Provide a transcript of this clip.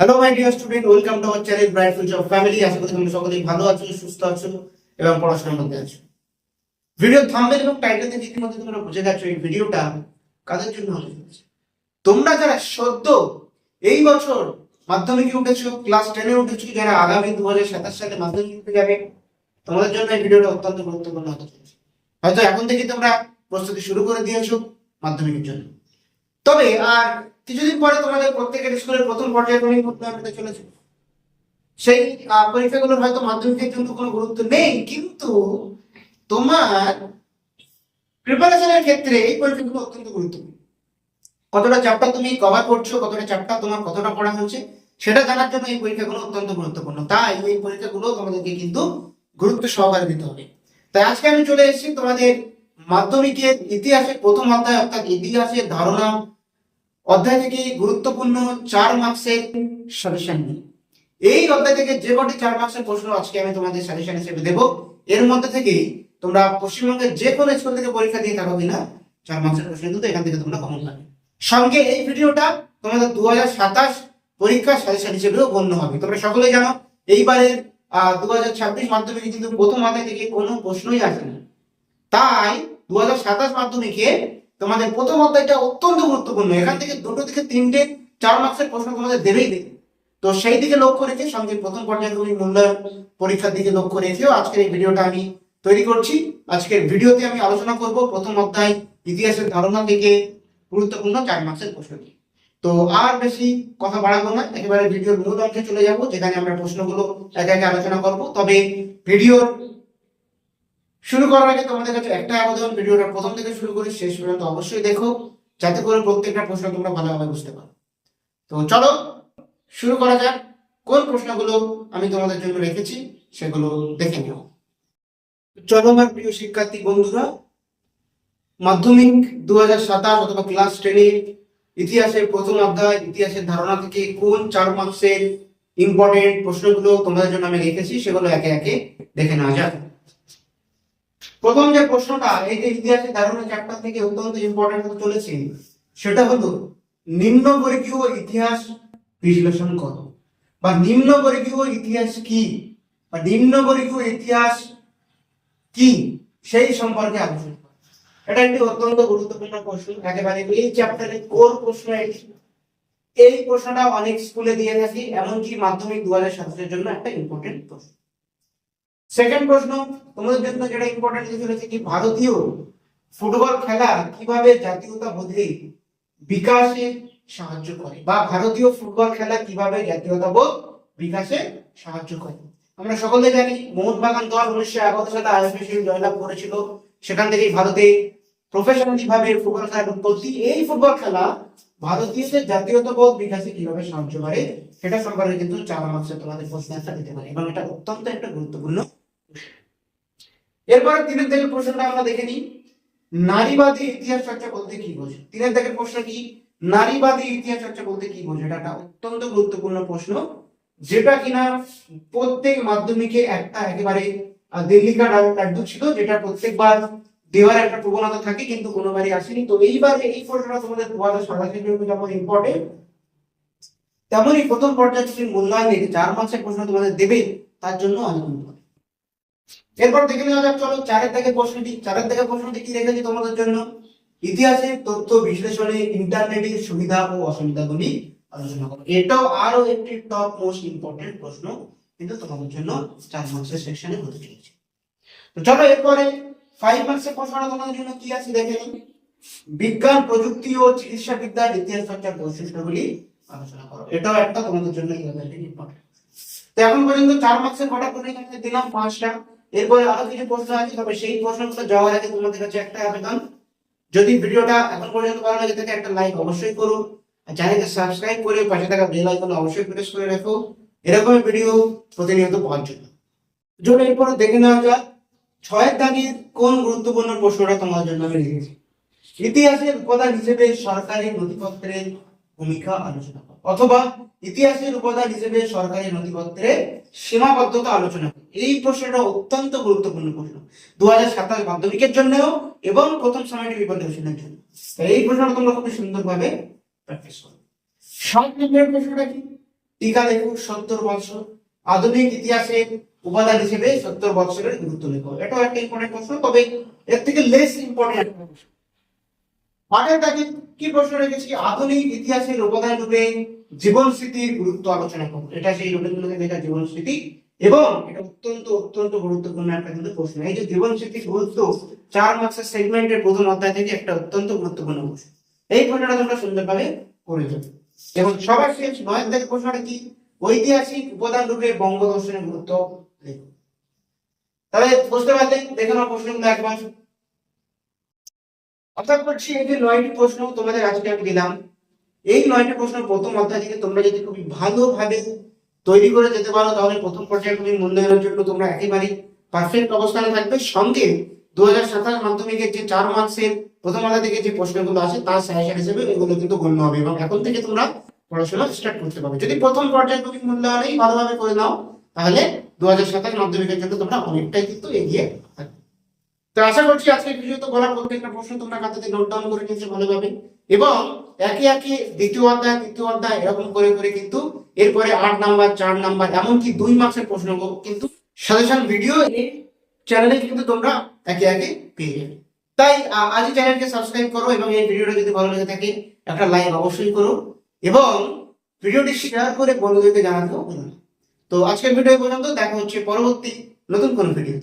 Hello my dear student, welcome to our channel bright future of family. আশা করি তোমরা সকলেই ভালো আছো, সুস্থ আছো এবং পড়াশোনার মধ্যে আছো। ভিডিও থাম্বনেল এবং টাইটেল থেকে ইতিমধ্যে তোমরা বুঝে গেছো এই ভিডিওটা কাদের জন্য হতে চলেছে। তোমরা যারা সদ্য এই বছর মাধ্যমিকে উঠেছো, ক্লাস 10 এ উঠেছো, যারা আগামী 2027 সালে মাধ্যমিক দিতে যাবে, তোমাদের জন্য এই ভিডিওটা অত্যন্ত গুরুত্বপূর্ণ হতে চলেছে। হয়তো এখন থেকে তোমরা প্রস্তুতি শুরু করে দিয়েছো মাধ্যমিকের জন্য, তবে আর কিছুদিন পরে তোমাদের প্রত্যেকের স্কুলের প্রথম পর্যায়ে হতে চলেছে। সেই পরীক্ষাগুলোর হয়তো মাধ্যমিকের জন্য কোনো গুরুত্ব নেই, কিন্তু তোমার প্রিপারেশনের ক্ষেত্রে এই পরীক্ষাগুলো অত্যন্ত গুরুত্বপূর্ণ। কতটা চ্যাপ্টার তুমি কভার করছো, কতটা চ্যাপ্টার তোমার কতটা পড়া হচ্ছে, সেটা জানার জন্য এই পরীক্ষাগুলো অত্যন্ত গুরুত্বপূর্ণ। তাই এই পরীক্ষাগুলো তোমাদেরকে কিন্তু গুরুত্ব সহকারে দিতে হবে। তাই আজকে আমি চলে এসেছি তোমাদের মাধ্যমিকের ইতিহাসের প্রথম অধ্যায়, অর্থাৎ ইতিহাসের ধারণা অধ্যায় থেকে গুরুত্বপূর্ণ 4 মার্কসের সাজেশন নিয়ে। এই অধ্যায় থেকে যে কটি 4 মার্কসের প্রশ্ন আজকে আমি তোমাদের সাজেশন হিসেবে দেব, এর মধ্যে থেকেই তোমরা পশ্চিমবঙ্গের যে কোনো স্কুল থেকে পরীক্ষা দিয়ে থাকো কিনা 4 মার্কসের প্রশ্ন কিন্তু এখান থেকে তোমরা কমন পাবে। সঙ্গে এই ভিডিওটা তোমাদের 2027 পরীক্ষা সাজেশন হিসেবেও গণ্য হবে। তোমরা সকলেই জানো এইবারের 2026 মাধ্যমিকে কিন্তু প্রথম অধ্যায় থেকে কোনো প্রশ্নই আসেনি। তাই 2027 মাধ্যমিকে তোমাদের প্রথম অধ্যায়টা অত্যন্ত গুরুত্বপূর্ণ। এখান থেকে দুটো থেকে তিনটে 4 মার্কসের প্রশ্ন তোমাদের দেবেই দেবে। তো সেই দিকে লক্ষ্য রেখে সঙ্গে প্রথম পর্যায়ে তুমি মূল্যায়ন পরীক্ষার দিকে লক্ষ্য রেখেও আজকের এই ভিডিওটা আমি তৈরি করছি। আজকের ভিডিওতে আমি আলোচনা করব প্রথম অধ্যায় ইতিহাসের ধারণা থেকে গুরুত্বপূর্ণ 4 মার্কসের প্রশ্ন নিয়ে। তো আর বেশি কথা বাড়াবো না, একেবারে ভিডিওর মূল অংশে চলে যাব, যেখানে আমরা প্রশ্নগুলো একে একে আলোচনা করব। তবে ভিডিওর শুরু করার আগে তোমাদের কাছে একটা আবেদন, ভিডিওটা প্রথম থেকে শুরু করে শেষ পর্যন্ত অবশ্যই দেখো, যাতে করে প্রত্যেকটা প্রশ্ন তোমরা ভালোভাবে বুঝতে পারো। তো চলো শুরু করা যাক। কোন প্রশ্নগুলো আমি তোমাদের জন্য রেখেছি সেগুলো দেখে নিও। চলো আমার প্রিয় শিক্ষার্থী বন্ধুরা, মাধ্যমিক 2027 অথবা ক্লাস 10 এর ইতিহাসের প্রথম অধ্যায় ইতিহাসের ধারণা থেকে কোন 4 মার্কসের ইম্পর্টেন্ট প্রশ্নগুলো তোমাদের জন্য আমি রেখেছি সেগুলো একে একে দেখে নেওয়া যাক। প্রথম যে প্রশ্নটা এই যে ইতিহাসের ধারণা চ্যাপ্টার থেকে অত্যন্ত ইম্পর্টেন্ট হতে চলেছে, সেটা হলো নিম্নবর্গীয় ইতিহাস বিশ্লেষণ করো, বা নিম্নবর্গীয় ইতিহাস কি, বা নিম্নবর্গীয় ইতিহাস কি সেই সম্পর্কে আলোচনা করো। এটা একটি অত্যন্ত গুরুত্বপূর্ণ প্রশ্ন, একেবারে এই চ্যাপ্টারের কোর প্রশ্ন এটি। এই প্রশ্নটা অনেক স্কুলে দিয়ে থাকি, এমনকি মাধ্যমিক 2027 এর জন্য একটা ইম্পর্টেন্ট প্রশ্ন। সেকেন্ড প্রশ্ন তোমাদের জন্য যেটা ইম্পর্টেন্ট হচ্ছে কি, ভারতীয় ফুটবল খেলা কিভাবে জাতীয়তাবোধে বিকাশে সাহায্য করে, বা ভারতীয় ফুটবল খেলা কিভাবে জাতীয়তাবোধ বিকাশে সাহায্য করে। আমরা সকলে জানি মোহনবাগান দল 1911 সালে আইএফএ জয়লাভ করেছিল, সেখান থেকেই ভারতে প্রফেশনালি ভাবে ফুটবল খেলার উৎপত্তি। এই ফুটবল খেলা ভারতীয়দের জাতীয়তাবোধ বিকাশে কিভাবে সাহায্য করে সেটা সম্পর্কে কিন্তু 4 মার্কসে তোমাদের প্রশ্ন একটা দিতে পারে, এবং এটা অত্যন্ত একটা গুরুত্বপূর্ণ। এরপরে 3 থেকে প্রশ্নটা আমরা দেখে নিই, নারীবাদী ইতিহাস চর্চা বলতে কি বোঝো। 3 থেকে প্রশ্ন কি, নারীবাদী ইতিহাস চর্চা বলতে কি বোঝো। এটা একটা অত্যন্ত গুরুত্বপূর্ণ প্রশ্ন, যেটা কিনা প্রত্যেক মাধ্যমিকে একটা একেবারে দিল্লিকা ডাকদু ছিল, যেটা প্রত্যেকবার দেওয়ার একটা প্রবণতা থাকে, কিন্তু কোনোবারই আসেনি। তো এইবার এই প্রশ্নটা তোমাদের 2027 জন্য যেমন ইম্পর্টেন্ট, তেমনই প্রথম পর্যায়ে যদি মূল্যায়ন দেখে 4 মার্কসের প্রশ্ন তোমাদের দেবে, তার জন্য অনেক ইম্পর্টেন্ট। এরপর দেখে নেওয়া যাক, চলো 4 থেকে প্রশ্নটি কি রেখেছি তোমাদের জন্য, ইতিহাসের তথ্য বিশ্লেষণে ইন্টারনেটের সুবিধা ও অসুবিধাগুলি আলোচনা করো। এটাও আরো একটি টপ মোস্ট ইম্পর্টেন্ট প্রশ্ন, কিন্তু তোমাদের জন্য 4 মার্কসের সেকশনে হতে চলেছে। তো চলো এরপরে 5 মার্কসের প্রশ্নটা তোমাদের জন্য কি আছে দেখে নিই, বিজ্ঞান প্রযুক্তি ও চিকিৎসা বিদ্যার ইতিহাস চর্চার বৈশিষ্ট্যগুলি আলোচনা করো। এটাও একটা তোমাদের জন্য ইম্পর্টেন্ট। তো এখন পর্যন্ত 4 মার্কসের কটা প্রশ্ন দিলাম, 5টা। এরপরে আরো কিছু প্রশ্ন আছে, তবে সেই প্রশ্নগুলো যাওয়ার আগে তোমাদের কাছে একটা আবেদন, যদি ভিডিওটা এখন পর্যন্ত ভালো লাগে থাকে একটা লাইক অবশ্যই করো, আর চ্যানেলকে সাবস্ক্রাইব করে পাশে থাকা বেল আইকন অবশ্যই প্রেস করে রাখো এরকম ভিডিও প্রতিনিয়ত পাওয়ার জন্য। চলো এরপরে দেখে নেওয়া যাক 6 দাগের কোন গুরুত্বপূর্ণ প্রশ্নটা তোমাদের জন্য আমি রেখেছি, ইতিহাসের উপাদান হিসেবে সরকারি নথিপত্রের ভূমিকা আলোচনা করো, অথবা ইতিহাসের উপাদান হিসেবে সরকারি নথিপত্রের সীমাবদ্ধতা আলোচনা করো। এই প্রশ্নটা অত্যন্ত গুরুত্বপূর্ণ প্রশ্ন 2027 মাধ্যমিকের জন্যও এবং প্রথম সামাজিক প্রিপারেশনের জন্য। এই প্রশ্নটা তোমরা খুব সুন্দরভাবে প্র্যাকটিস করো। 7 নম্বরের প্রশ্নটা কি, টিকা লেখো 70 বছর, আধুনিক ইতিহাসে উপাদান হিসেবে 70 বছরের গুরুত্ব লেখো। এটাও একটা ইম্পর্টেন্ট প্রশ্ন, তবে এর থেকে লেস ইম্পর্টেন্ট প্রশ্ন। আগের দাগে কি প্রশ্ন রেখেছি, আধুনিক ইতিহাসের উপাদান রূপে জীবন স্মৃতির গুরুত্ব আলোচনা করবো। এটা সেই রবীন্দ্রনাথের লেখা জীবন স্মৃতি, এবং এটা অত্যন্ত অত্যন্ত গুরুত্বপূর্ণ একটা কিন্তু প্রশ্ন। এই যে জীবন স্মৃতির গুরুত্ব 4 মার্কসের সেগমেন্টের প্রথম অধ্যায় থেকে একটা অত্যন্ত গুরুত্বপূর্ণ প্রশ্ন। এই প্রশ্নটা তোমরা সুন্দরভাবে করে দেবে। এবং সবার শেষ 9 দাগের প্রশ্নটা কি, ঐতিহাসিক উপাদান রূপে বঙ্গদর্শনের গুরুত্ব লেখো। তাহলে বুঝতে পারলে, দেখে নাও প্রশ্নগুলো একবার। অর্থাৎ করছি এই যে 9টি প্রশ্ন তোমাদের আজকে আমি দিলাম, এই 9টি প্রশ্ন প্রথম অধ্যায় থেকে তোমরা যদি খুবই ভালোভাবে তৈরি করে যেতে পারো, তাহলে প্রথম পর্যায়ে তুমি মূল্যায়নের জন্য তোমরা একেবারে পারফেক্ট অবস্থানে থাকবে। সঙ্গে 2027 মাধ্যমিকের যে 4 মার্কসের প্রথম অধ্যায় থেকে যে প্রশ্নগুলো আছে তার সাজেশন হিসেবে এগুলো কিন্তু গণ্য হবে, এবং এখন থেকে তোমরা পড়াশোনা স্টার্ট করতে পারবে। যদি প্রথম পর্যায়ে তুমি মূল্যায়নেই ভালোভাবে করে নাও, তাহলে 2027 মাধ্যমিকের জন্য তোমরা অনেকটাই কিন্তু এগিয়ে থাকবে। তো আশা করছি আজকের ভিডিওতে বলা প্রত্যেকটা প্রশ্ন তোমরা খাতাতে নোট ডাউন করে নিয়েছো ভালোভাবে, এবং একে একে দ্বিতীয় অধ্যায় তৃতীয় অধ্যায় এরকম করে করে কিন্তু এরপরে 8 নাম্বার 4 নাম্বার এমনকি 2 মার্কসের প্রশ্ন কিন্তু সাজেশন ভিডিও এই চ্যানেলে কিন্তু তোমরা একে একে পেয়ে যাবে। তাই আজই চ্যানেলকে সাবস্ক্রাইব করো, এবং এই ভিডিওটা যদি ভালো লেগে থাকে একটা লাইক অবশ্যই করো, এবং ভিডিওটি শেয়ার করে বন্ধুদেরকে জানাতেও ভুলো না। তো আজকের ভিডিও পর্যন্ত, দেখা হচ্ছে পরবর্তী নতুন কোনো ভিডিওতে।